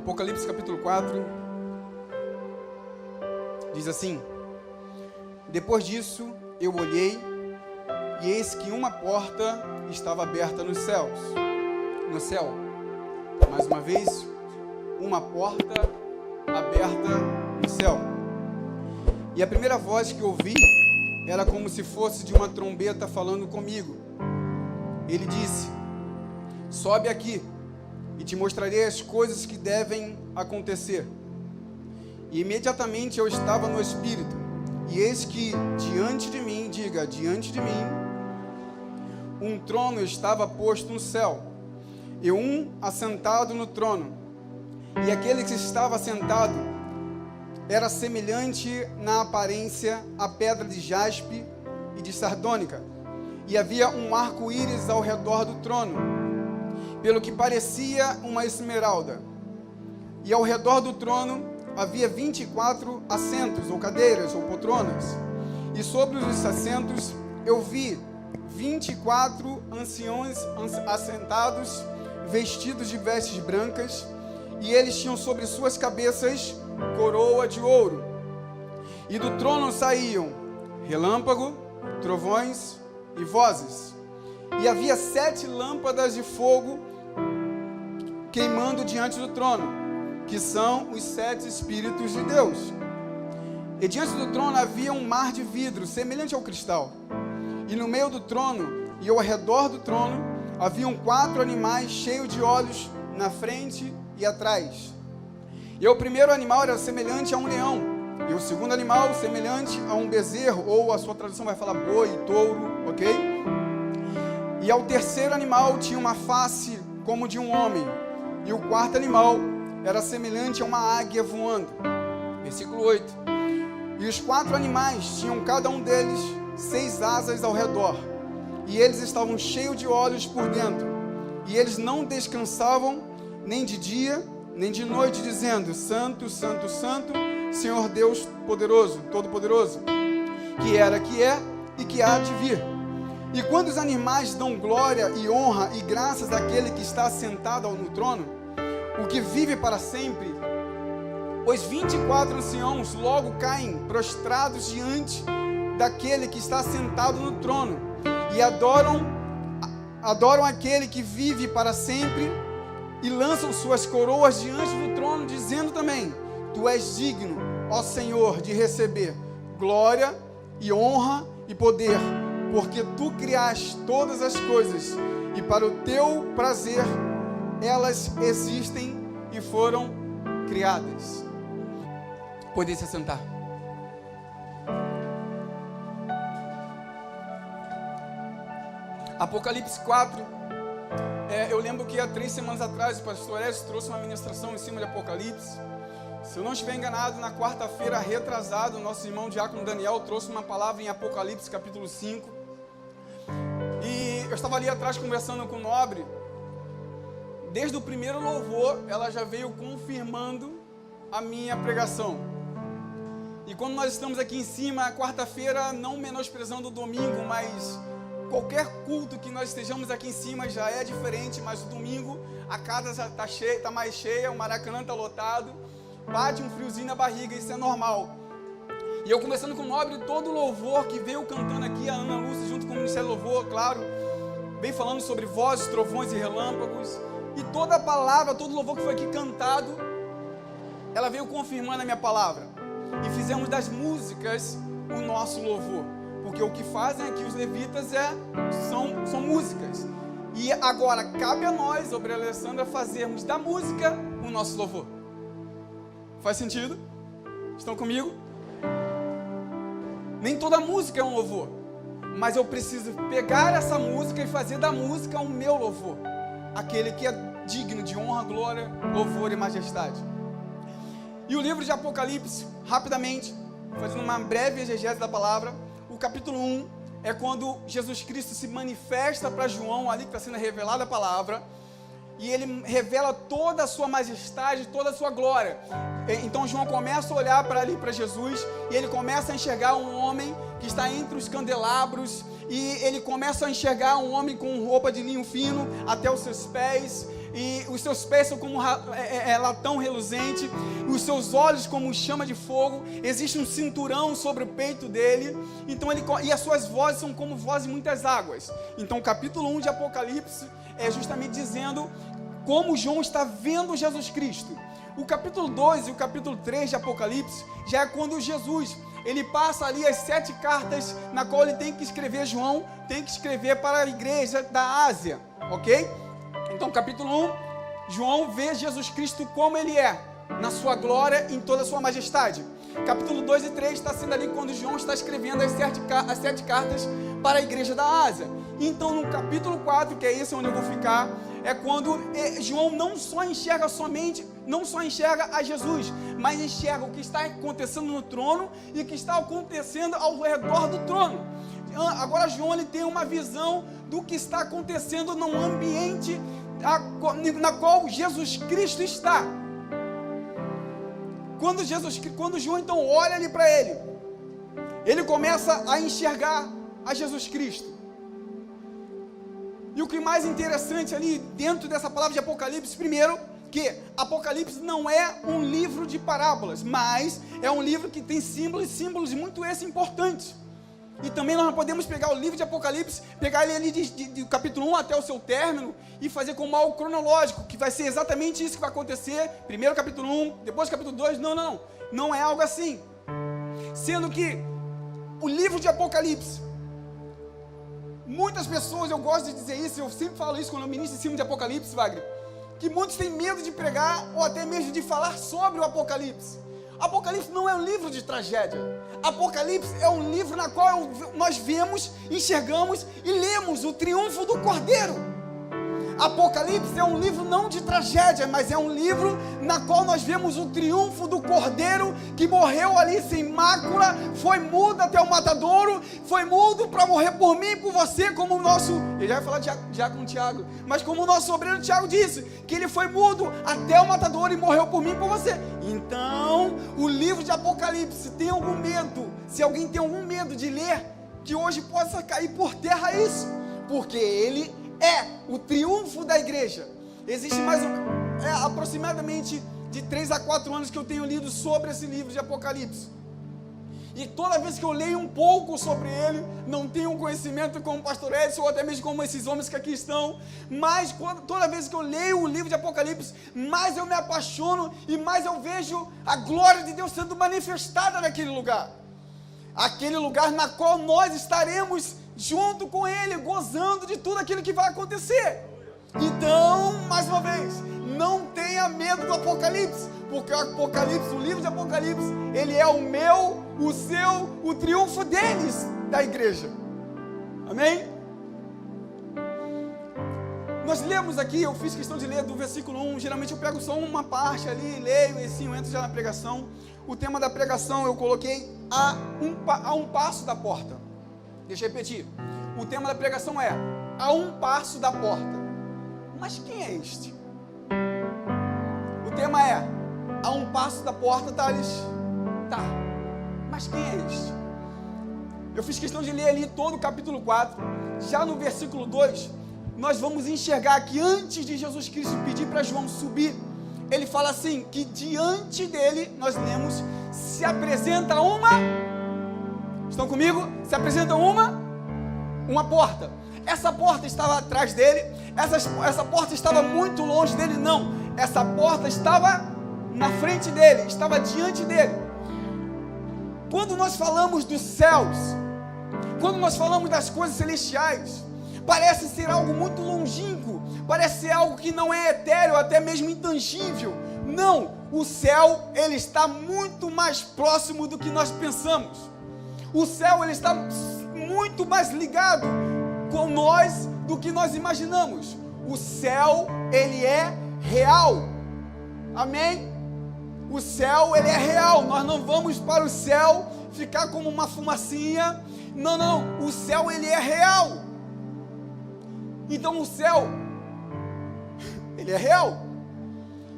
Apocalipse capítulo 4 diz assim: depois disso eu olhei, e eis que uma porta estava aberta nos céus. No céu, mais uma vez, uma porta aberta no céu. E a primeira voz que ouvi era como se fosse de uma trombeta falando comigo. Ele disse: sobe aqui, e te mostrarei as coisas que devem acontecer. E imediatamente eu estava no Espírito, e eis que diante de mim, diga, diante de mim, um trono estava posto no céu, e um assentado no trono. E aquele que estava sentado era semelhante na aparência à pedra de jaspe e de sardônica, e havia um arco-íris ao redor do trono, pelo que parecia uma esmeralda. E ao redor do trono havia 24 assentos, ou cadeiras, ou poltronas. E sobre os assentos eu vi 24 anciões assentados, vestidos de vestes brancas, e eles tinham sobre suas cabeças coroa de ouro. E do trono saíam relâmpago, trovões e vozes. E havia 7 lâmpadas de fogo queimando diante do trono, que são os 7 Espíritos de Deus. E diante do trono havia um mar de vidro, semelhante ao cristal. E no meio do trono, e ao redor do trono, haviam 4 animais cheios de olhos na frente e atrás. E o primeiro animal era semelhante a um leão, e o segundo animal semelhante a um bezerro, ou a sua tradução vai falar boi, touro, ok? E ao terceiro animal tinha uma face como de um homem, e o quarto animal era semelhante a uma águia voando. Versículo 8. E os 4 animais tinham cada um deles 6 asas ao redor, e eles estavam cheios de olhos por dentro, e eles não descansavam nem de dia, nem de noite, dizendo: Santo, Santo, Santo, Senhor Deus poderoso, todo-poderoso, que era, que é e que há de vir. E quando os animais dão glória e honra e graças àquele que está sentado no trono, o que vive para sempre, os 24 anciãos logo caem prostrados diante daquele que está sentado no trono, e adoram aquele que vive para sempre, e lançam suas coroas diante do trono, dizendo também: Tu és digno, ó Senhor, de receber glória e honra e poder, porque Tu criaste todas as coisas, e para o Teu prazer elas existem e foram criadas. Podem se assentar. Apocalipse 4. Eu lembro que há 3 semanas atrás o pastor Edson trouxe uma ministração em cima de Apocalipse. Se eu não estiver enganado, na quarta-feira retrasada, o nosso irmão Diácono Daniel trouxe uma palavra em Apocalipse capítulo 5. E eu estava ali atrás conversando com o Nobre. Desde o primeiro louvor, ela já veio confirmando a minha pregação. E quando nós estamos aqui em cima, quarta-feira, não menosprezando o domingo, mas qualquer culto que nós estejamos aqui em cima já é diferente, mas o domingo a casa já está cheia, está mais cheia, o Maracanã está lotado, bate um friozinho na barriga, isso é normal. E eu conversando com o Nobre, todo o louvor que veio cantando aqui, a Ana Lúcia junto com o Ministério Louvor, claro, vem falando sobre vozes, trovões e relâmpagos, e toda a palavra, todo o louvor que foi aqui cantado, ela veio confirmando a minha palavra, e fizemos das músicas o nosso louvor. Porque o que fazem aqui os levitas são músicas. E agora cabe a nós, obreira Alessandra, fazermos da música o nosso louvor. Faz sentido? Estão comigo? Nem toda música é um louvor, mas eu preciso pegar essa música e fazer da música o meu louvor, aquele que é digno de honra, glória, louvor e majestade. E o livro de Apocalipse, rapidamente, fazendo uma breve exegese da palavra, o capítulo 1 é quando Jesus Cristo se manifesta para João, ali que está sendo revelada a palavra, e ele revela toda a sua majestade, toda a sua glória. Então João começa a olhar para ali para Jesus, e ele começa a enxergar um homem que está entre os candelabros, e ele começa a enxergar um homem com roupa de linho fino até os seus pés, e os seus pés são como latão reluzente, os seus olhos como chama de fogo, existe um cinturão sobre o peito dele, então e as suas vozes são como vozes de muitas águas. Então o capítulo 1 de Apocalipse é justamente dizendo como João está vendo Jesus Cristo. O capítulo 2 e o capítulo 3 de Apocalipse já é quando Jesus, ele passa ali as 7 cartas na qual ele tem que escrever, João tem que escrever para a igreja da Ásia, ok? Então capítulo 1, João vê Jesus Cristo como ele é, na sua glória, em toda a sua majestade. Capítulo 2 e 3 está sendo ali quando João está escrevendo as 7 cartas para a igreja da Ásia. Então no capítulo 4, que é esse onde eu vou ficar, é quando João não só enxerga a Jesus, mas enxerga o que está acontecendo no trono e o que está acontecendo ao redor do trono. Agora João ele tem uma visão do que está acontecendo num ambiente na qual Jesus Cristo está. Quando João então olha ali para ele começa a enxergar a Jesus Cristo. E o que mais interessante ali dentro dessa palavra de Apocalipse, primeiro, que Apocalipse não é um livro de parábolas, mas é um livro que tem símbolos muito importantes. E também nós podemos pegar o livro de Apocalipse, pegar ele ali do capítulo 1 até o seu término e fazer como algo cronológico, que vai ser exatamente isso que vai acontecer, primeiro capítulo 1, depois capítulo 2, não é algo assim. Sendo que o livro de Apocalipse, muitas pessoas, eu gosto de dizer isso, eu sempre falo isso quando eu ministro em cima de Apocalipse, Wagner, que muitos têm medo de pregar ou até mesmo de falar sobre o Apocalipse. Apocalipse não é um livro de tragédia. Apocalipse é um livro na qual nós vemos, enxergamos e lemos o triunfo do Cordeiro. Apocalipse é um livro não de tragédia, mas é um livro na qual nós vemos o triunfo do Cordeiro que morreu ali sem mácula, foi mudo até o matadouro, foi mudo para morrer por mim e por você, como o nosso, ele já vai falar de Diácono Tiago, mas como o nosso obreiro Tiago disse, que ele foi mudo até o matadouro e morreu por mim e por você. Então, o livro de Apocalipse, tem algum medo, se alguém tem algum medo de ler, que hoje possa cair por terra isso, porque ele é o triunfo da igreja. Existe aproximadamente de 3 a 4 anos que eu tenho lido sobre esse livro de Apocalipse. E toda vez que eu leio um pouco sobre ele, não tenho um conhecimento como o pastor Edson, ou até mesmo como esses homens que aqui estão, mas toda vez que eu leio o livro de Apocalipse, mais eu me apaixono e mais eu vejo a glória de Deus sendo manifestada naquele lugar. Aquele lugar na qual nós estaremos junto com Ele, gozando de tudo aquilo que vai acontecer. Então, mais uma vez, não tenha medo do Apocalipse, porque o Apocalipse, o livro de Apocalipse, ele é o meu, o seu, o triunfo deles, da igreja. Amém? Nós lemos aqui, eu fiz questão de ler do versículo 1, geralmente eu pego só uma parte ali, leio e assim eu entro já na pregação. O tema da pregação eu coloquei a um passo da porta. Deixa eu repetir, o tema da pregação é a um passo da porta. Mas quem é este? O tema é a um passo da porta, Thales. Tá, mas quem é este? Eu fiz questão de ler ali todo o capítulo 4. Já no versículo 2, nós vamos enxergar que antes de Jesus Cristo pedir para João subir, ele fala assim, que diante dele, nós lemos, se apresenta uma... Estão comigo? Se apresenta uma porta. Essa porta estava atrás dele, essa porta estava muito longe dele, não. Essa porta estava na frente dele, estava diante dele. Quando nós falamos dos céus, quando nós falamos das coisas celestiais, parece ser algo muito longínquo, parece ser algo que não é etéreo, até mesmo intangível. Não, o céu, ele está muito mais próximo do que nós pensamos. O céu, ele está muito mais ligado com nós do que nós imaginamos. O céu, ele é real. Amém? O céu, ele é real. Nós não vamos para o céu ficar como uma fumacinha. Não. O céu, ele é real. Então o céu, ele é real.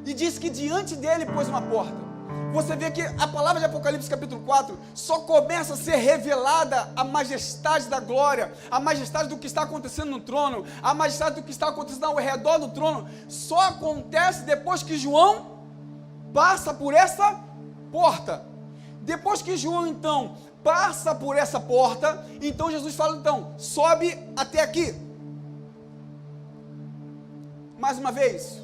E diz que diante dele pôs uma porta. você vê que a palavra de Apocalipse capítulo 4 só começa a ser revelada a majestade da glória, a majestade do que está acontecendo no trono, a majestade do que está acontecendo ao redor do trono, só acontece depois que João passa por essa porta. Depois que João, então, passa por essa porta, então Jesus fala, então, sobe até aqui. Mais uma vez,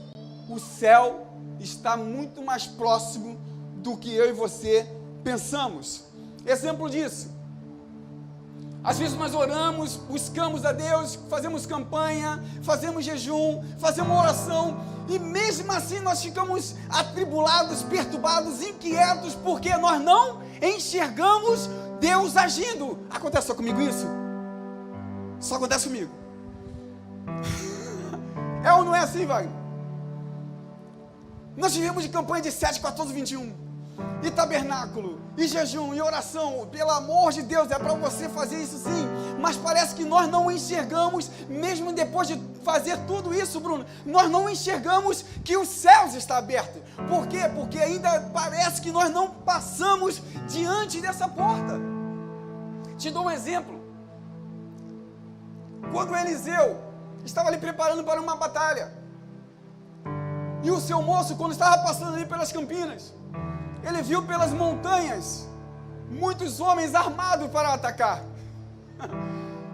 o céu está muito mais próximo do que eu e você pensamos. Exemplo disso, às vezes nós oramos, buscamos a Deus, fazemos campanha, fazemos jejum, fazemos oração, e mesmo assim nós ficamos atribulados, perturbados, inquietos, porque nós não enxergamos Deus agindo. Acontece só comigo isso? Só acontece comigo. É ou não é assim, Wagner? Nós vivemos de campanha de 7, 14, 21. E tabernáculo, e jejum, e oração. Pelo amor de Deus, é para você fazer isso sim. Mas parece que nós não enxergamos, mesmo depois de fazer tudo isso, Bruno, nós não enxergamos que os céus estão abertos. Por quê? Porque ainda parece que nós não passamos diante dessa porta. Te dou um exemplo. Quando Eliseu estava ali preparando para uma batalha, e o seu moço, quando estava passando ali pelas campinas, ele viu pelas montanhas muitos homens armados para atacar.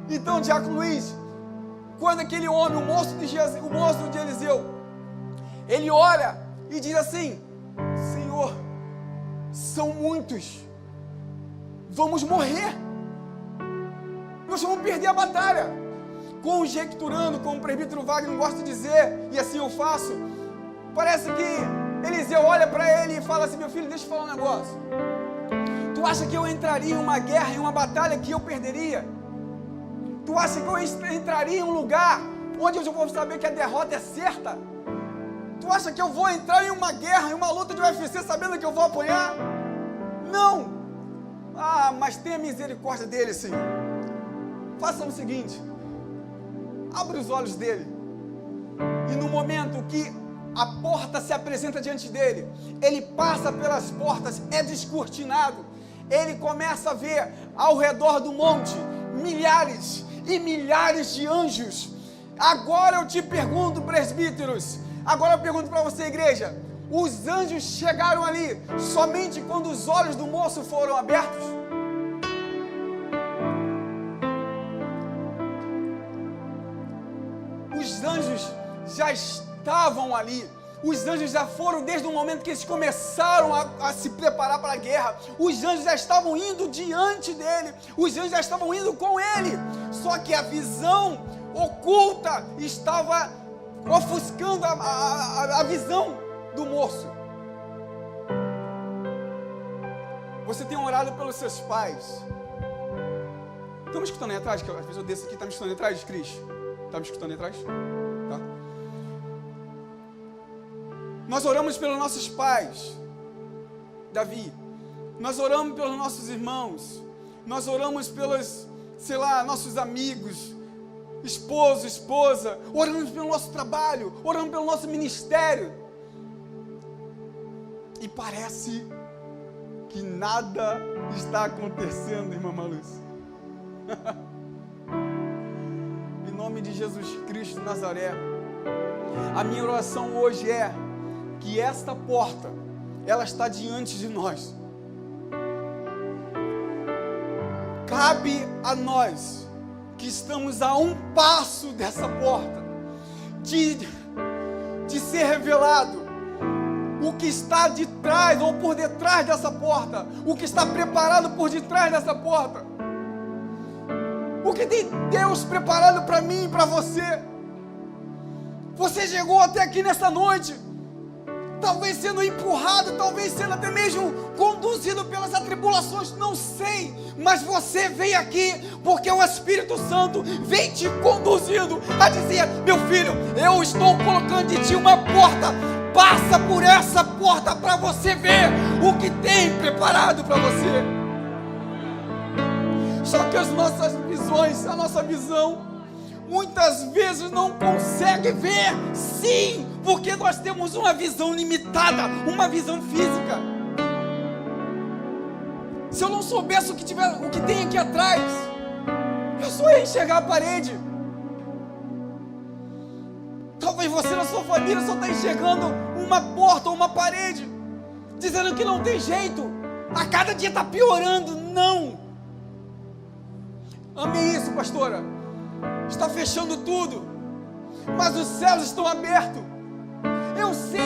Então, Diácono Luiz, quando aquele homem, o moço de Eliseu, ele olha e diz assim: Senhor, são muitos, vamos morrer, nós vamos perder a batalha. Conjecturando, como o presbítero Wagner gosta de dizer, e assim eu faço, parece que Eliseu olha para ele e fala assim: meu filho, deixa eu falar um negócio. Tu acha que eu entraria em uma guerra, em uma batalha que eu perderia? Tu acha que eu entraria em um lugar onde eu vou saber que a derrota é certa? Tu acha que eu vou entrar em uma guerra, em uma luta de UFC sabendo que eu vou apanhar? Não! Ah, mas tenha misericórdia dele, Senhor. Faça o seguinte: abre os olhos dele, e no momento que a porta se apresenta diante dele, ele passa pelas portas, é descortinado, ele começa a ver ao redor do monte milhares e milhares de anjos. Agora eu te pergunto, presbíteros, agora eu pergunto para você, igreja, os anjos chegaram ali somente quando os olhos do moço foram abertos? Os anjos já estavam ali, os anjos já foram desde o momento que eles começaram a se preparar para a guerra. Os anjos já estavam indo diante dele, os anjos já estavam indo com ele, só que a visão oculta estava ofuscando a visão do moço. Você tem orado pelos seus pais? Estão me escutando aí atrás? Que às vezes eu desço aqui, está me escutando aí atrás, Cris? Está me escutando aí atrás? Tá? Nós oramos pelos nossos pais, Davi. Nós oramos pelos nossos irmãos. Nós oramos pelos, nossos amigos, esposo, esposa. Oramos pelo nosso trabalho, oramos pelo nosso ministério. E parece que nada está acontecendo, irmã Maluz. Em nome de Jesus Cristo de Nazaré, a minha oração hoje é que esta porta, ela está diante de nós. Cabe a nós, que estamos a um passo dessa porta, de ser revelado o que está de trás ou por detrás dessa porta, o que está preparado por detrás dessa porta, o que tem Deus preparado para mim e para você. Você chegou até aqui nessa noite, talvez sendo empurrado, talvez sendo até mesmo conduzido pelas atribulações, não sei, mas você veio aqui porque o Espírito Santo vem te conduzindo a dizer: meu filho, eu estou colocando de ti uma porta, passa por essa porta para você ver o que tem preparado para você. Só que as nossas visões, a nossa visão, muitas vezes não consegue ver, sim, porque nós temos uma visão limitada, uma visão física. Se eu não soubesse o que tem aqui atrás, eu só ia enxergar a parede. Talvez você na sua família só está enxergando uma porta ou uma parede, dizendo que não tem jeito, a cada dia está piorando. Não. Amém isso, pastora. Está fechando tudo, mas os céus estão abertos. Eu sei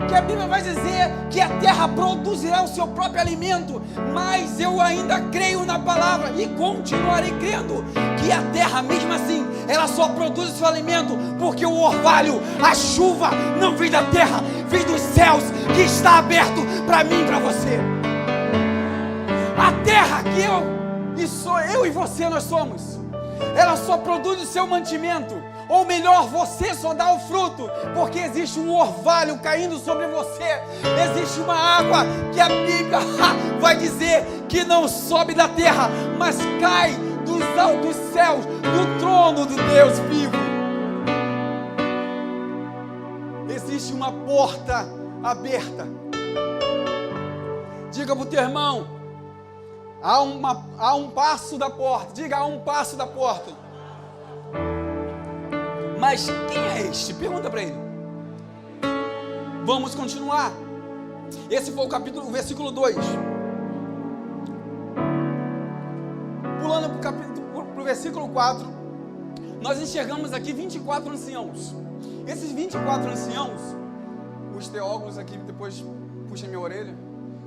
que a Bíblia vai dizer que a terra produzirá o seu próprio alimento, mas eu ainda creio na palavra e continuarei crendo que a terra, mesmo assim, ela só produz o seu alimento porque o orvalho, a chuva, não vem da terra, vem dos céus, que está aberto para mim e para você. A terra que eu e você nós somos, ela só produz o seu mantimento. Ou melhor, você só dá o fruto, porque existe um orvalho caindo sobre você. Existe uma água que a Bíblia vai dizer que não sobe da terra, mas cai dos altos céus, do trono do Deus vivo. Existe uma porta aberta. Diga para o teu irmão, há um passo da porta. Diga, há um passo da porta. Mas quem é este? Pergunta para ele. Vamos continuar. Esse foi o versículo 2. Pulando para o versículo 4, nós enxergamos aqui 24 anciãos. Esses 24 anciãos, os teólogos aqui, depois puxem minha orelha.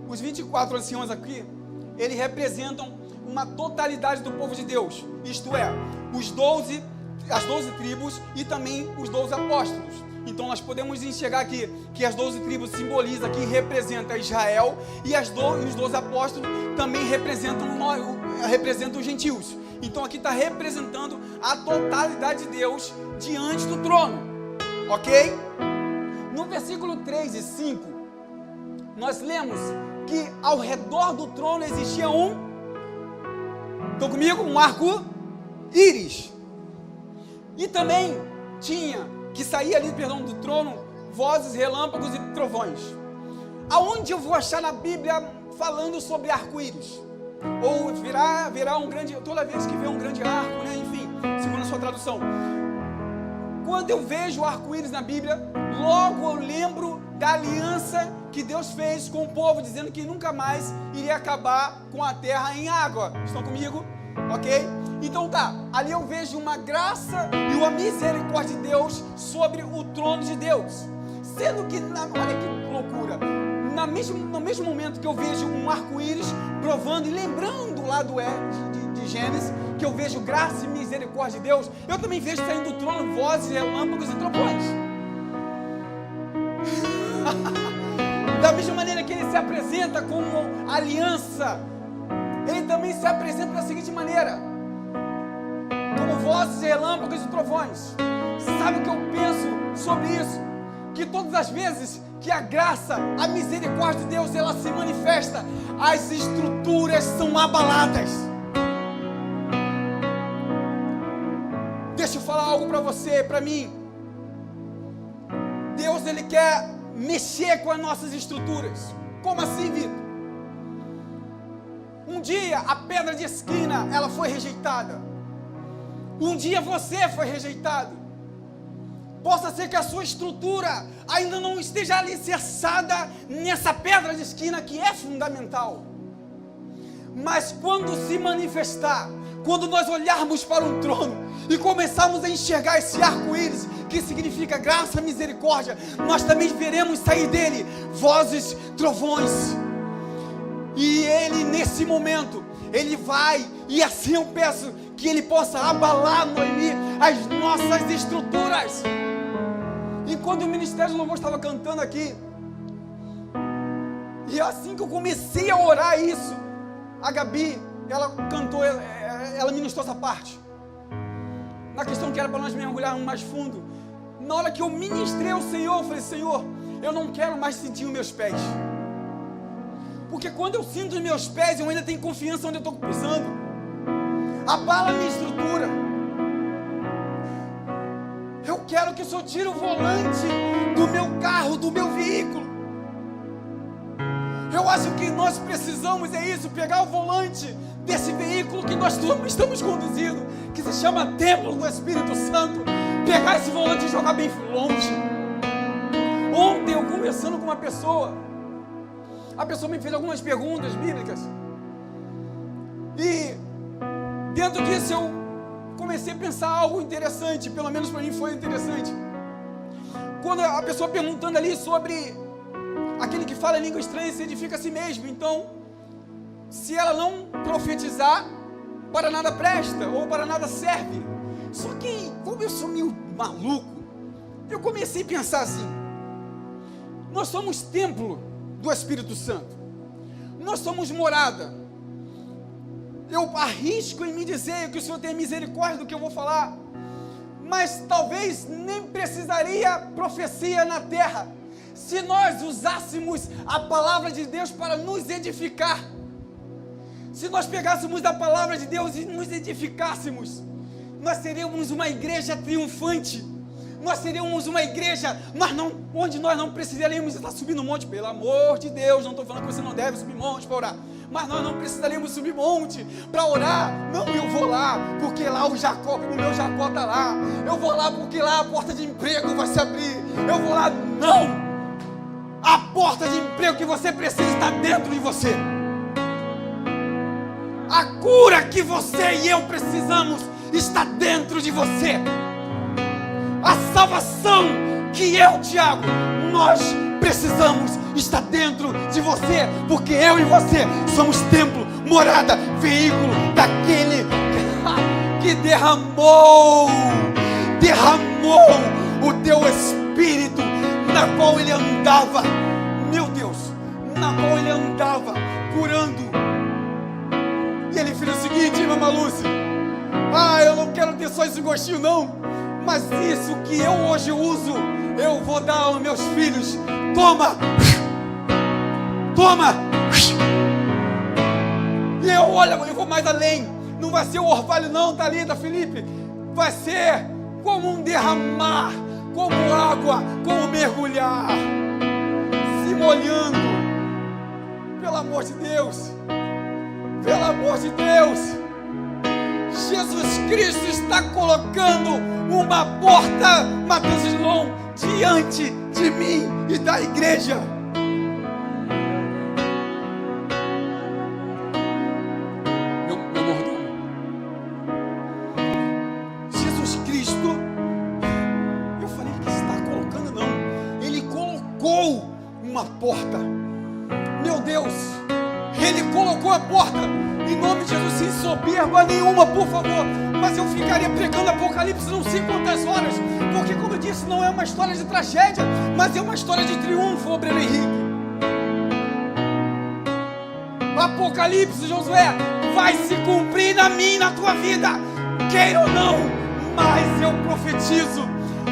Os 24 anciãos aqui, eles representam uma totalidade do povo de Deus. Isto é, as 12 tribos e também os 12 apóstolos. Então nós podemos enxergar aqui que as 12 tribos simbolizam aqui, representa Israel, e os 12 apóstolos também representam os gentios. Então aqui está representando a totalidade de Deus diante do trono, ok? No versículo 3 e 5, nós lemos que ao redor do trono existia estão comigo? Um arco-íris. E também que saía ali, do trono, vozes, relâmpagos e trovões. Aonde eu vou achar na Bíblia falando sobre arco-íris? Ou virá um grande, toda vez que vê um grande arco, né? Enfim, segundo a sua tradução. Quando eu vejo o arco-íris na Bíblia, logo eu lembro da aliança que Deus fez com o povo, dizendo que nunca mais iria acabar com a terra em água. Estão comigo? Ok? Então ali eu vejo uma graça e uma misericórdia de Deus sobre o trono de Deus. Sendo que, olha que loucura, no mesmo momento que eu vejo um arco-íris provando e lembrando lá de Gênesis, que eu vejo graça e misericórdia de Deus, eu também vejo saindo do trono vozes, relâmpagos e trovões. Da mesma maneira que ele se apresenta como aliança, ele também se apresenta da seguinte maneira, como vozes, relâmpagos e trovões. Sabe o que eu penso sobre isso? Que todas as vezes que a graça, a misericórdia de Deus, ela se manifesta, as estruturas são abaladas. Deixa eu falar algo para você, para mim. Deus, ele quer mexer com as nossas estruturas. Como assim, Vitor? Um dia a pedra de esquina, ela foi rejeitada. Um dia você foi rejeitado. Possa ser que a sua estrutura ainda não esteja alicerçada nessa pedra de esquina que é fundamental. Mas quando se manifestar, quando nós olharmos para um trono e começarmos a enxergar esse arco-íris, que significa graça e misericórdia, nós também veremos sair dele vozes, trovões. E ele, nesse momento, ele vai, e assim eu peço que ele possa abalar, Noemi, as nossas estruturas. E quando o Ministério do Louvor estava cantando aqui, e assim que eu comecei a orar isso, a Gabi, ela cantou, ela ministrou essa parte, na questão que era para nós mergulharmos mais fundo. Na hora que eu ministrei ao Senhor, eu falei: Senhor, eu não quero mais sentir os meus pés, porque quando eu sinto os meus pés, eu ainda tenho confiança onde eu estou pisando. Abala a minha estrutura. Eu quero que o Senhor tire o volante do meu carro, do meu veículo. Eu acho que nós precisamos, é isso, pegar o volante desse veículo que nós estamos conduzindo, que se chama Templo do Espírito Santo, pegar esse volante e jogar bem longe. Ontem eu conversando com uma pessoa, a pessoa me fez algumas perguntas bíblicas, e dentro disso eu comecei a pensar algo interessante, pelo menos para mim foi interessante. Quando a pessoa perguntando ali sobre aquele que fala língua estranha se edifica a si mesmo, então, se ela não profetizar, para nada presta, ou para nada serve. Só que, como eu sou meio maluco, eu comecei a pensar assim: nós somos templo do Espírito Santo, nós somos morada. Eu arrisco em me dizer que o Senhor tenha misericórdia do que eu vou falar, mas talvez nem precisaria profecia na terra, se nós usássemos a palavra de Deus para nos edificar. Se nós pegássemos da palavra de Deus e nos edificássemos, nós seríamos uma igreja triunfante. Nós seríamos uma igreja onde nós não precisaríamos estar subindo monte. Pelo amor de Deus, não estou falando que você não deve subir monte para orar, mas nós não precisaríamos subir monte para orar. Não, eu vou lá porque lá o meu Jacó está lá. Eu vou lá porque lá a porta de emprego vai se abrir. Eu vou lá, não! A porta de emprego que você precisa está dentro de você. A cura que você e eu precisamos está dentro de você. A salvação que eu, Tiago, nós precisamos está dentro de você, porque eu e você somos templo, morada, veículo daquele que derramou o teu Espírito, na qual ele andava, meu Deus, na qual ele andava curando. E ele fez o seguinte, Mama Lúcia: eu não quero ter só esse gostinho não, mas isso que eu hoje uso, eu vou dar aos meus filhos. Toma! E eu vou mais além. Não vai ser o orvalho não, Thalita, Felipe. Vai ser como um derramar, como água, como mergulhar, se molhando. Pelo amor de Deus, pelo amor de Deus, Jesus Cristo está colocando uma porta, Mateus Slon, diante de mim e da igreja. Meu mordomo, Jesus Cristo, eu falei que está colocando, não, ele colocou uma porta. Meu Deus, ele colocou a porta. Em nome de Jesus, sem soberba nenhuma, por favor. Mas eu ficaria pregando Apocalipse não sei quantas horas, porque, como eu disse, não é uma história de tragédia, mas é uma história de triunfo, obreiro Henrique. Apocalipse, Josué, vai se cumprir na minha e na tua vida, queira ou não. Mas eu profetizo,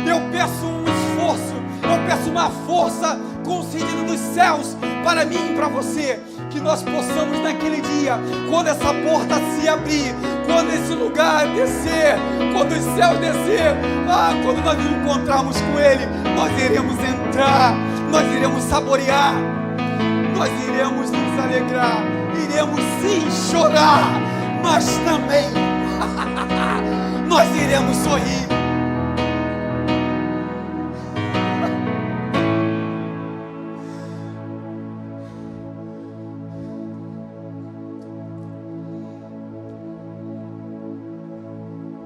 eu peço um esforço, eu peço uma força concedida dos céus para mim e para você, que nós possamos naquele dia, quando essa porta se abrir, quando esse lugar descer, quando os céus descer, quando nós nos encontrarmos com Ele, nós iremos entrar, nós iremos saborear, nós iremos nos alegrar, iremos sim chorar, mas também nós iremos sorrir.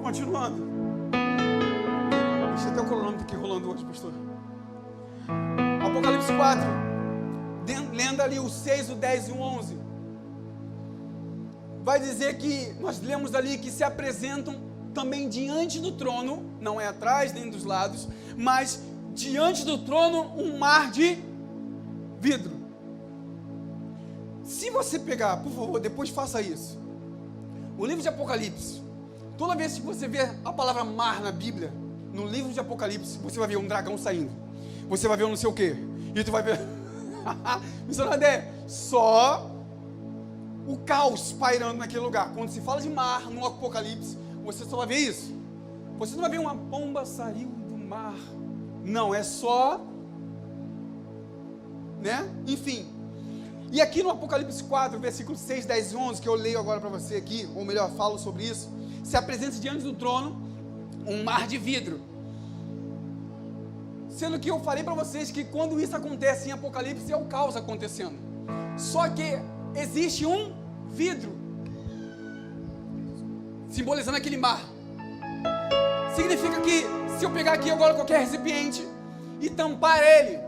Continuando, deixa até o cronômetro aqui rolando hoje, pastor. Apocalipse 4, lendo ali o 6, o 10 e o 11, vai dizer que, nós lemos ali que se apresentam também diante do trono, não é atrás nem dos lados, mas diante do trono um mar de vidro. Se você pegar, por favor, depois faça isso, o livro de Apocalipse, toda vez que você vê a palavra mar na Bíblia, no livro de Apocalipse, você vai ver um dragão saindo, você vai ver um não sei o que, e tu vai ver, missionário, é só o caos pairando naquele lugar. Quando se fala de mar no Apocalipse, você só vai ver isso, você não vai ver uma pomba saiu do mar, não, é só, né, enfim, E aqui no Apocalipse 4, versículos 6, 10 e 11, que eu leio agora para você aqui, ou melhor, falo sobre isso, se apresenta diante do trono um mar de vidro. Sendo que eu falei para vocês que quando isso acontece em Apocalipse é o caos acontecendo. Só que existe um vidro simbolizando aquele mar. Significa que se eu pegar aqui agora qualquer recipiente e tampar ele,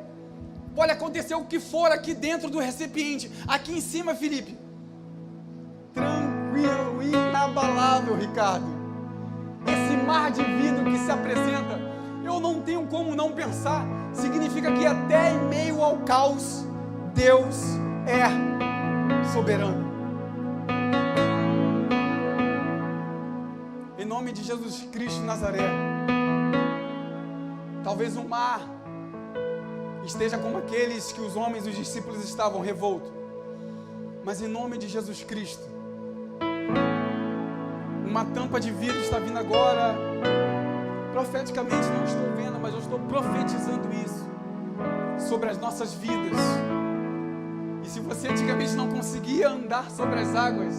pode acontecer o que for aqui dentro do recipiente. Aqui em cima, Felipe, tranquilo, inabalável, Ricardo. Esse mar de vidro que se apresenta, eu não tenho como não pensar. Significa que até em meio ao caos, Deus é soberano. Em nome de Jesus Cristo de Nazaré, talvez o mar esteja como aqueles que os homens e os discípulos estavam revoltos, mas em nome de Jesus Cristo, uma tampa de vidro está vindo agora. Profeticamente não estou vendo, mas eu estou profetizando isso sobre as nossas vidas. E se você antigamente não conseguia andar sobre as águas,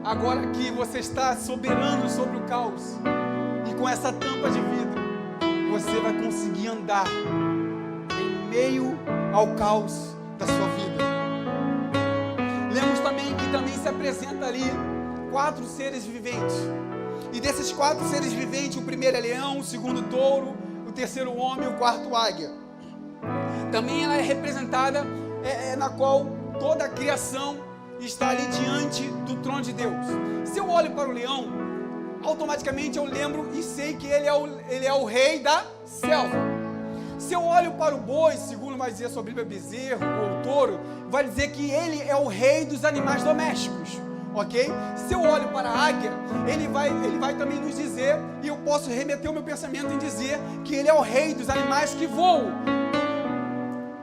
agora que você está soberano sobre o caos, e com essa tampa de vidro, você vai conseguir andar em meio ao caos da sua vida. Lemos também que também se apresenta ali 4 seres viventes. E desses 4 seres viventes, o primeiro é leão, o segundo touro, o terceiro homem e o quarto águia. Também ela é representada na qual toda a criação está ali diante do trono de Deus. Se eu olho para o leão, automaticamente eu lembro e sei que ele é o rei da selva. Se eu olho para o boi, segundo vai dizer sobre o bezerro ou o touro, vai dizer que ele é o rei dos animais domésticos, ok? Se eu olho para a águia, ele vai também nos dizer, e eu posso remeter o meu pensamento em dizer que ele é o rei dos animais que voam.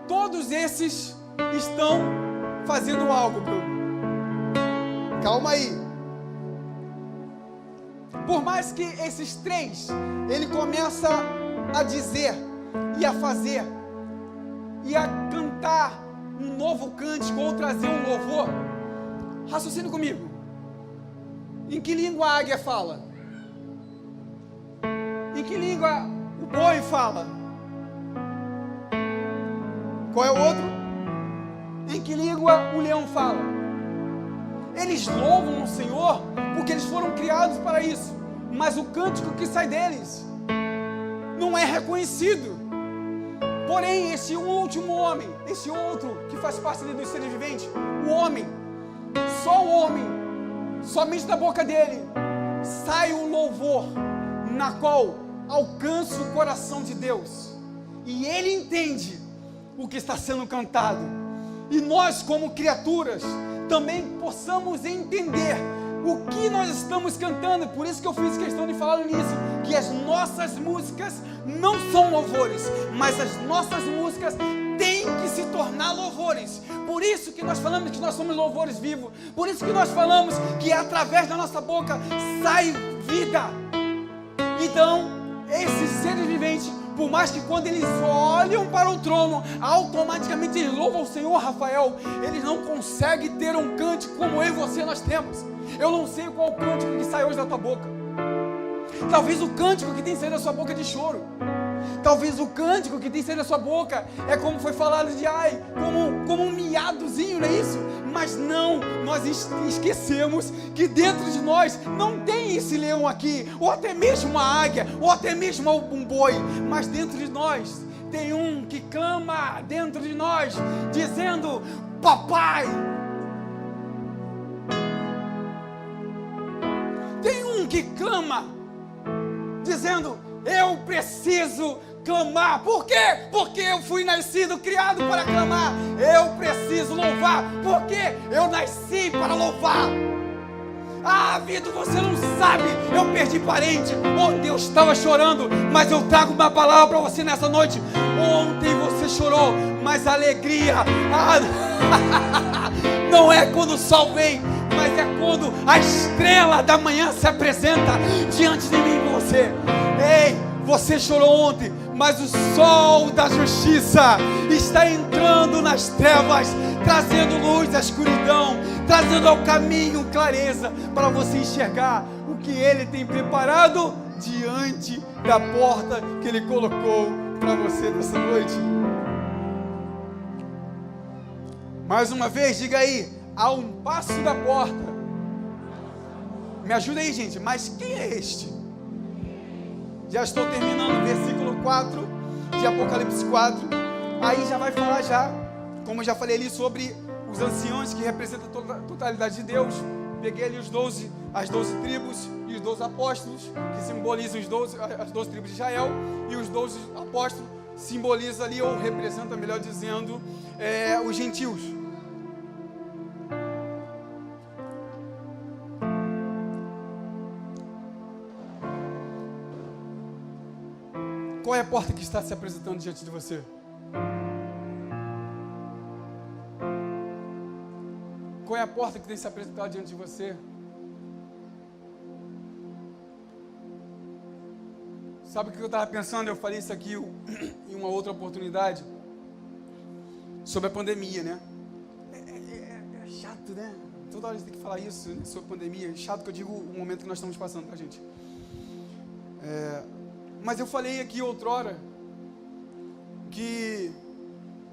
Todos esses estão fazendo algo, Bruno. Calma aí. Por mais que esses 3, ele começa a dizer e a fazer e a cantar um novo cântico ou trazer um louvor, raciocine comigo. Em que língua a águia fala? Em que língua o boi fala? Qual é o outro? Em que língua o leão fala? Eles louvam o Senhor porque eles foram criados para isso, mas o cântico que sai deles não é reconhecido. Porém, esse último homem, esse outro que faz parte dos seres viventes, o homem, só o homem, somente da boca dele sai um louvor na qual alcança o coração de Deus, e ele entende o que está sendo cantado, e nós como criaturas também possamos entender o que nós estamos cantando. Por isso que eu fiz questão de falar nisso, que as nossas músicas não são louvores, mas as nossas músicas têm que se tornar louvores. Por isso que nós falamos que nós somos louvores vivos, por isso que nós falamos que através da nossa boca sai vida. Então, esses seres viventes, por mais que quando eles olham para o trono, automaticamente eles louvam o Senhor, Rafael, eles não conseguem ter um cântico como eu e você nós temos. Eu não sei qual o cântico que sai hoje da tua boca. Talvez o cântico que tem saído da sua boca é de choro. Talvez o cântico que tem saído da sua boca é como foi falado de como um miadozinho, não é isso? Mas não, nós esquecemos que dentro de nós não tem esse leão aqui, ou até mesmo uma águia, ou até mesmo um boi, mas dentro de nós tem um que clama dentro de nós, dizendo: papai. Tem um que clama, dizendo: eu preciso clamar. Por quê? Porque eu fui nascido, criado para clamar. Eu preciso louvar, porque eu nasci para louvar. Ah, Vitor, você não sabe, eu perdi parente. Ontem eu estava chorando, mas eu trago uma palavra para você nessa noite. Ontem você chorou, mas a alegria não é quando o sol vem, mas é quando a estrela da manhã se apresenta diante de mim e você. Ei, você chorou ontem, mas o sol da justiça está entrando nas trevas, trazendo luz à escuridão, trazendo ao caminho clareza para você enxergar o que Ele tem preparado diante da porta que Ele colocou para você nessa noite. Mais uma vez, diga aí, a um passo da porta. Me ajuda aí, gente, mas quem é este? Já estou terminando o versículo 4 de Apocalipse 4. Aí já vai falar já, como eu já falei ali, sobre os anciões que representam a totalidade de Deus. Peguei ali as 12 tribos e os 12 apóstolos, que simbolizam as 12 tribos de Israel, e os 12 apóstolos simbolizam ali, ou representam, melhor dizendo, os gentios. Qual é a porta que está se apresentando diante de você? Qual é a porta que tem se apresentado diante de você? Sabe o que eu estava pensando? Eu falei isso aqui em uma outra oportunidade, sobre a pandemia, né? É chato, né? Toda hora a gente tem que falar isso, né? Sobre a pandemia. É chato que eu digo o momento que nós estamos passando, tá, gente? Mas eu falei aqui outrora que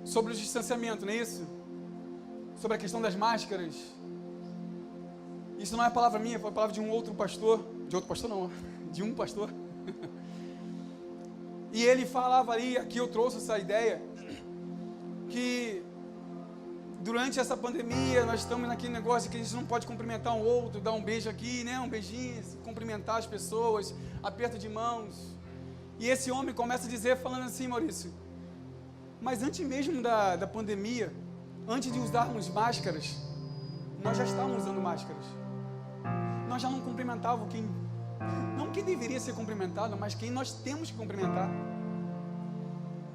sobre o distanciamento, não é isso? Sobre a questão das máscaras. Isso não é palavra minha, foi a palavra de um outro pastor. De outro pastor não, de um pastor. E ele falava ali, aqui eu trouxe essa ideia, que durante essa pandemia nós estamos naquele negócio que a gente não pode cumprimentar um outro, dar um beijo aqui, né? Um beijinho, cumprimentar as pessoas, aperto de mãos. E esse homem começa a dizer, falando assim, Maurício, mas antes mesmo da pandemia, antes de usarmos máscaras, nós já estávamos usando máscaras. Nós já não cumprimentávamos não quem deveria ser cumprimentado, mas quem nós temos que cumprimentar.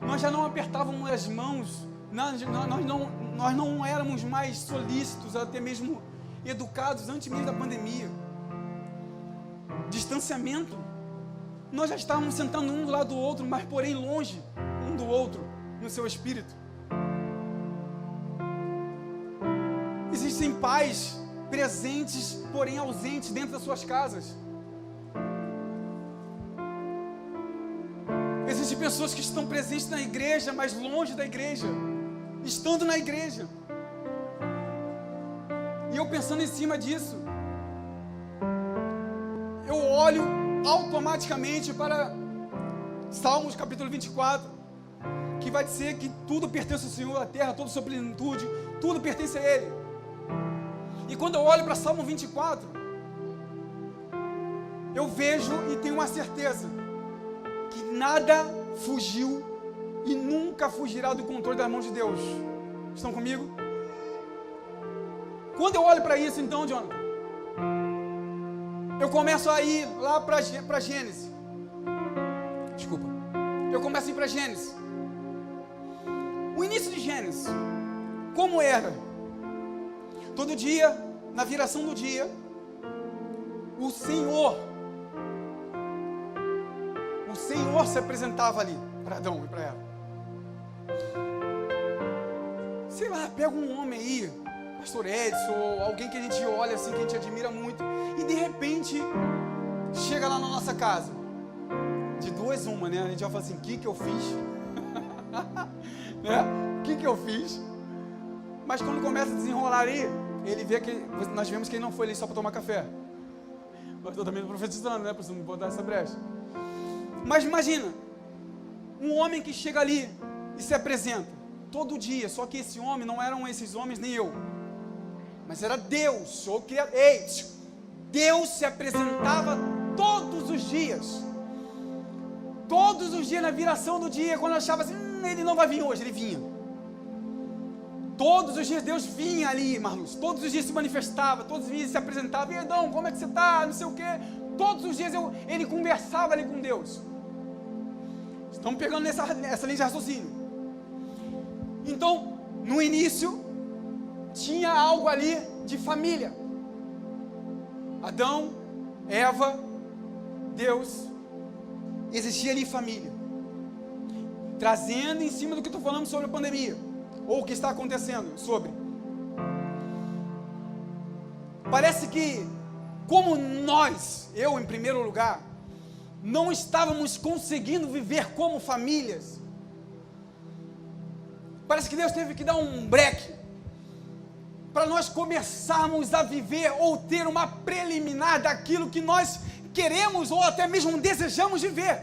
Nós já não apertávamos as mãos, nós não éramos mais solícitos, até mesmo educados antes mesmo da pandemia. Distanciamento. Nós já estávamos sentando um do lado do outro, mas porém longe um do outro, no seu espírito. Existem pais presentes, porém ausentes dentro das suas casas. Existem pessoas que estão presentes na igreja, mas longe da igreja, estando na igreja. E eu pensando em cima disso, eu olho automaticamente para Salmos capítulo 24, que vai dizer que tudo pertence ao Senhor, a terra, toda a sua plenitude, tudo pertence a Ele. E quando eu olho para Salmo 24, eu vejo e tenho uma certeza que nada fugiu e nunca fugirá do controle das mãos de Deus. Estão comigo? Quando eu olho para isso, então, Jonathan, eu começo a ir lá para Gênesis. Desculpa. Eu começo a ir para Gênesis. O início de Gênesis, como era? Todo dia, na viração do dia, o Senhor se apresentava ali para Adão e para ela. Sei lá, pega um homem aí, Pastor Edson, ou alguém que a gente olha assim, que a gente admira muito, e de repente chega lá na nossa casa. De duas uma, né? A gente vai falar assim, o que eu fiz? Né? O que eu fiz? Mas quando começa a desenrolar ali, ele vê que nós vemos que ele não foi ali só para tomar café. Eu estou também profetizando, né? Para não botar essa brecha. Mas imagina, um homem que chega ali e se apresenta todo dia, só que esse homem não eram esses homens nem eu, mas era Deus, o Criador. Deus se apresentava todos os dias na viração do dia, quando eu achava assim, ele não vai vir hoje, ele vinha. Todos os dias Deus vinha ali, Marluz, todos os dias se manifestava, todos os dias se apresentava, e Adão, como é que você está, não sei o quê, todos os dias ele conversava ali com Deus. Estamos pegando essa linha de raciocínio. Então, no início, tinha algo ali de família. Adão, Eva, Deus, existia ali família. trazendo em cima do que estou falando sobre a pandemia, ou o que está acontecendo sobre. Parece que, como nós, eu em primeiro lugar, não estávamos conseguindo viver como famílias. Parece que Deus teve que dar um break para nós começarmos a viver ou ter uma preliminar daquilo que nós queremos ou até mesmo desejamos viver.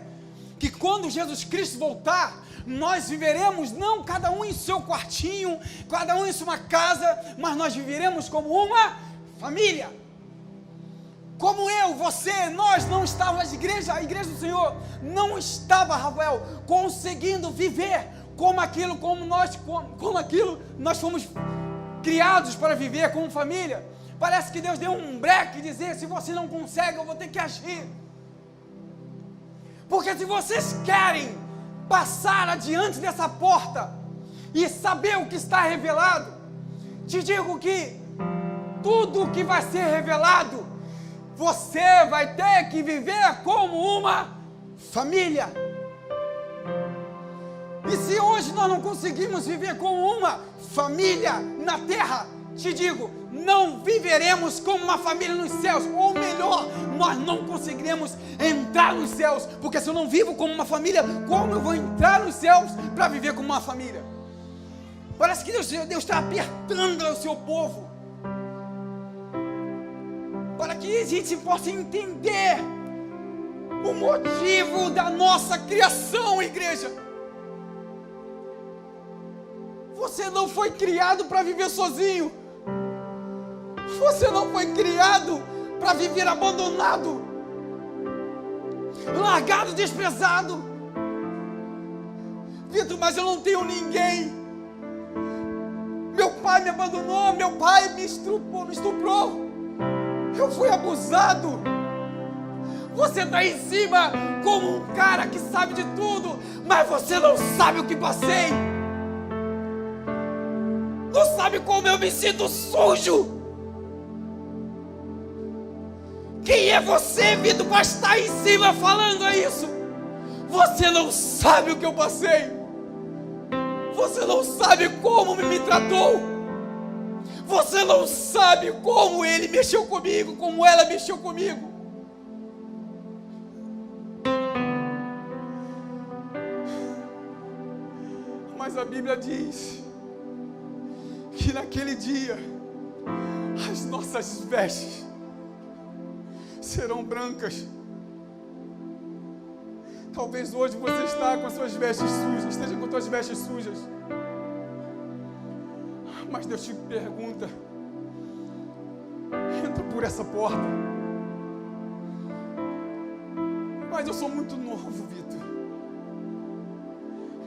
Que quando Jesus Cristo voltar, nós viveremos não cada um em seu quartinho, cada um em sua casa, mas nós viveremos como uma família. Como eu, você, nós não estávamos, a igreja do Senhor não estava, Rafael, conseguindo viver como aquilo nós fomos criados para viver como família. Parece que Deus deu um break e dizer, se você não consegue, eu vou ter que agir. Porque se vocês querem passar adiante dessa porta e saber o que está revelado, te digo que tudo o que vai ser revelado, você vai ter que viver como uma família. E se hoje nós não conseguimos viver como uma família na terra, te digo, não viveremos como uma família nos céus, ou melhor, nós não conseguiremos entrar nos céus, porque se eu não vivo como uma família, como eu vou entrar nos céus para viver como uma família? Parece que Deus está apertando o seu povo, para que a gente possa entender o motivo da nossa criação, igreja. Você não foi criado para viver sozinho. Você não foi criado para viver abandonado, largado, desprezado. Vitor, mas eu não tenho ninguém. Meu pai me abandonou, meu pai me estuprou. Eu fui abusado. Você está em cima como um cara que sabe de tudo, mas você não sabe o que passei. Não sabe como eu me sinto sujo. Quem é você, Vitor, para estar em cima falando isso? Você não sabe o que eu passei. Você não sabe como me tratou. Você não sabe como ele mexeu comigo, como ela mexeu comigo. Mas a Bíblia diz que naquele dia as nossas vestes serão brancas. Talvez hoje você está com as suas vestes sujas, esteja com as suas vestes sujas. Mas Deus te pergunta: entra por essa porta. Mas eu sou muito novo, Vitor.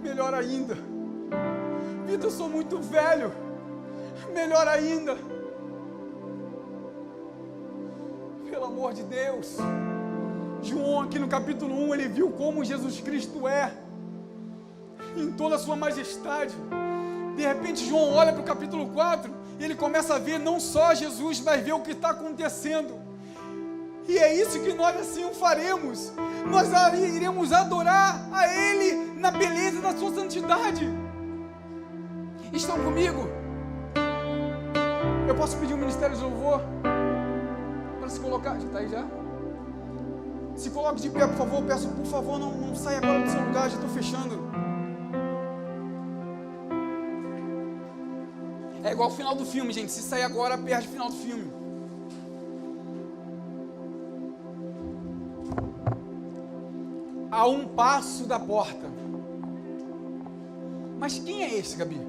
Melhor ainda. Vitor, eu sou muito velho. Melhor ainda. Pelo amor de Deus. João, aqui no capítulo 1, ele viu como Jesus Cristo é, em toda a sua majestade. De repente, João olha para o capítulo 4 e ele começa a ver não só Jesus, mas ver o que está acontecendo. E é isso que nós assim o faremos. Nós iremos adorar a Ele na beleza da sua santidade. Estão comigo? Eu posso pedir um ministério de louvor para se colocar? Já está aí já? Se coloque de pé, por favor. Peço, por favor, não saia agora do seu lugar, já estou fechando. É igual o final do filme, gente. Se sair agora, perde o final do filme. A um passo da porta. Mas quem é esse, Gabi?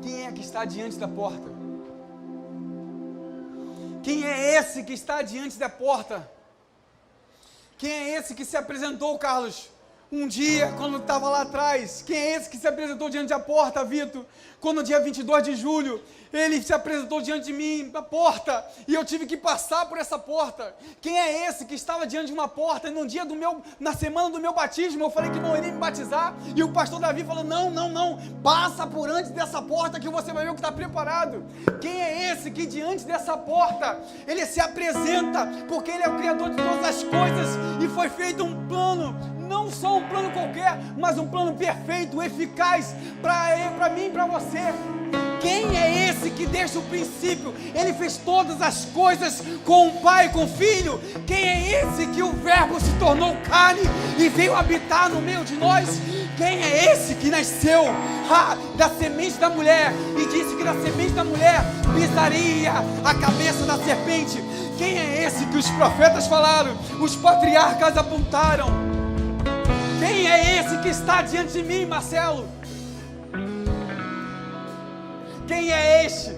Quem é que está diante da porta? Quem é esse que está diante da porta? Quem é esse que se apresentou, Carlos, Um dia, quando estava lá atrás, quem é esse que se apresentou diante da porta, Vitor? Quando no dia 22 de julho, ele se apresentou diante de mim, na porta, e eu tive que passar por essa porta. Quem é esse que estava diante de uma porta, e no dia na semana do meu batismo, eu falei que não iria me batizar, e o pastor Davi falou, não, passa por antes dessa porta que você vai ver o que está preparado. Quem é esse que diante dessa porta, ele se apresenta, porque ele é o Criador de todas as coisas, e foi feito um plano, não só um plano qualquer, mas um plano perfeito, eficaz, para mim e para você. Quem é esse que desde o princípio, ele fez todas as coisas com o Pai, com o Filho? Quem é esse que o Verbo se tornou carne e veio habitar no meio de nós? Quem é esse que nasceu da semente da mulher e disse que da semente da mulher pisaria a cabeça da serpente? Quem é esse que os profetas falaram, os patriarcas apontaram? Quem é esse que está diante de mim, Marcelo? Quem é este?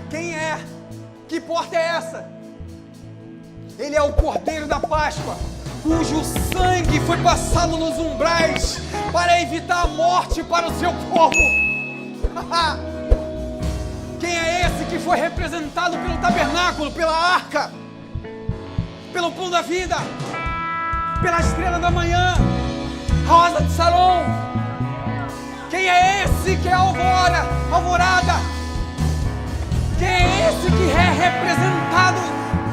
Quem é? Que porta é essa? Ele é o Cordeiro da Páscoa, cujo sangue foi passado nos umbrais para evitar a morte para o seu povo. Quem é esse que foi representado pelo tabernáculo, pela arca, pelo pão da vida, pela estrela da manhã, rosa de Saron? Quem é esse que é a alvorada? Quem é esse que é representado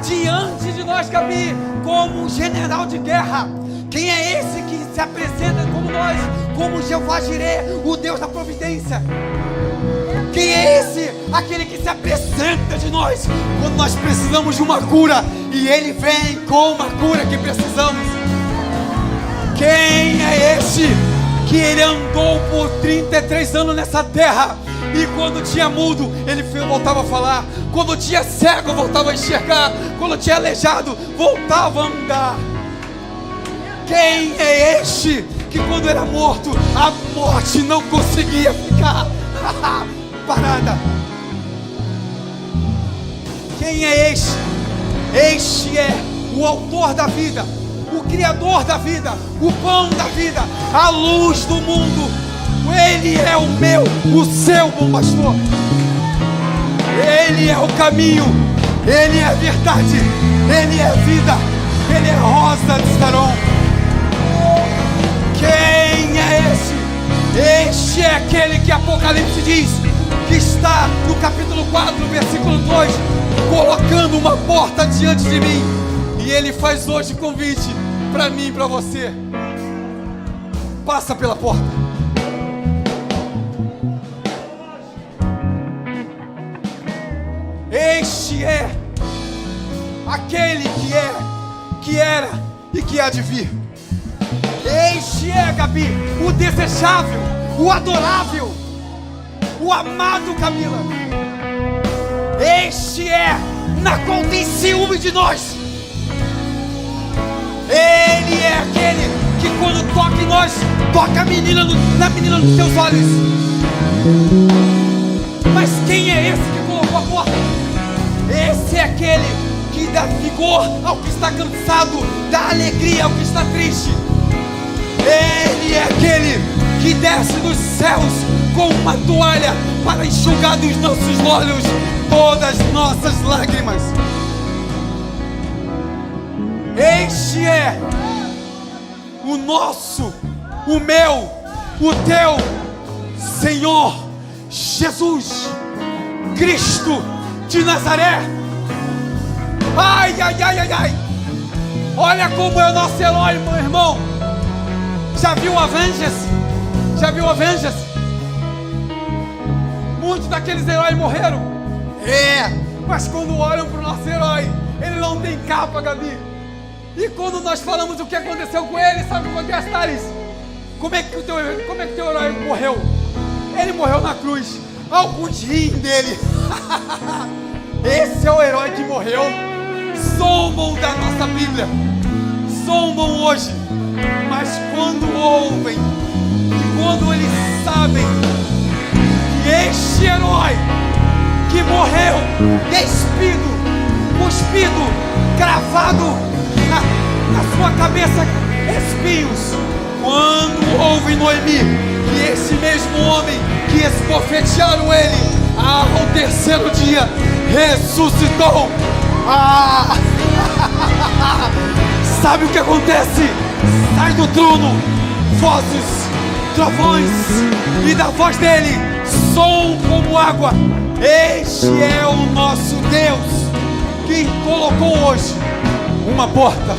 diante de nós, Gabi, como um general de guerra? Quem é esse que se apresenta como nós, como Jeová Jireh, o Deus da providência? Quem é esse? Aquele que se apresenta de nós quando nós precisamos de uma cura, e Ele vem com uma cura que precisamos. Quem é esse? Que Ele andou por 33 anos nessa terra, e quando tinha mudo, Ele voltava a falar, quando tinha cego, voltava a enxergar, quando tinha aleijado, voltava a andar. Quem é este que quando era morto, a morte não conseguia ficar parada? Quem é este? Este é o autor da vida, o Criador da vida, o pão da vida, a luz do mundo. Ele é o seu bom pastor. Ele é o caminho, Ele é a verdade, Ele é a vida, Ele é a rosa de Saron. Quem é esse? Este é aquele que Apocalipse diz que está no capítulo 4, versículo 2, colocando uma porta diante de mim. E Ele faz hoje convite para mim e para você. Passa pela porta. Este é aquele que era e que há de vir. Este é, Gabi, o desejável, o adorável, o amado, Camila. Este é na qual tem ciúme de nós. Ele é aquele que quando toca em nós, toca na menina dos seus olhos. Mas quem é esse que colocou a porta? Esse é aquele que dá vigor ao que está cansado, dá alegria ao que está triste. Ele é aquele que desce dos céus com uma toalha para enxugar dos nossos olhos todas as nossas lágrimas. Este é o nosso, o meu, o teu Senhor Jesus Cristo de Nazaré. Ai, ai, ai, ai, ai. Olha como é o nosso herói, meu irmão. Já viu Avengers? Já viu Avengers? Muitos daqueles heróis morreram. Mas quando olham para o nosso herói, ele não tem capa, Gabi. E quando nós falamos o que aconteceu com ele, sabe o que acontece, Thales? Como é que o teu herói morreu? Ele morreu na cruz. Alguns riem dele. Esse é o herói que morreu. Zombam da nossa Bíblia, zombam hoje. Mas quando ouvem e quando eles sabem que este herói que morreu, despido, cuspido, cravado na sua sua cabeça espinhos. Quando houve Noemi que esse mesmo homem que esbofetearam ele, ao terceiro dia ressuscitou. Sabe o que acontece? Sai do trono vozes, trovões, e da voz dele som como água. Este é o nosso Deus, que colocou hoje uma porta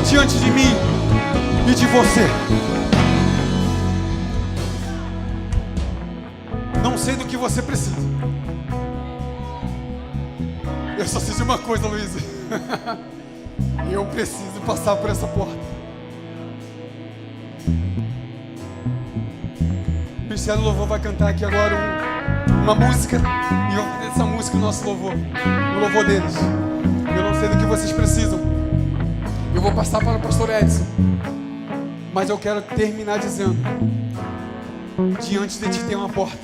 diante de mim e de você. Não sei do que você precisa. Eu só sei de uma coisa, Luiz. Eu preciso passar por essa porta. O Ministério do Louvor vai cantar aqui agora uma música, e eu vou fazer essa música o nosso louvor, o louvor deles. Eu não sei do que vocês precisam. Eu vou passar para o pastor Edson, mas eu quero terminar dizendo: diante de ti tem uma porta.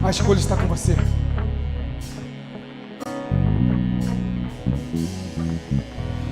A escolha está com você.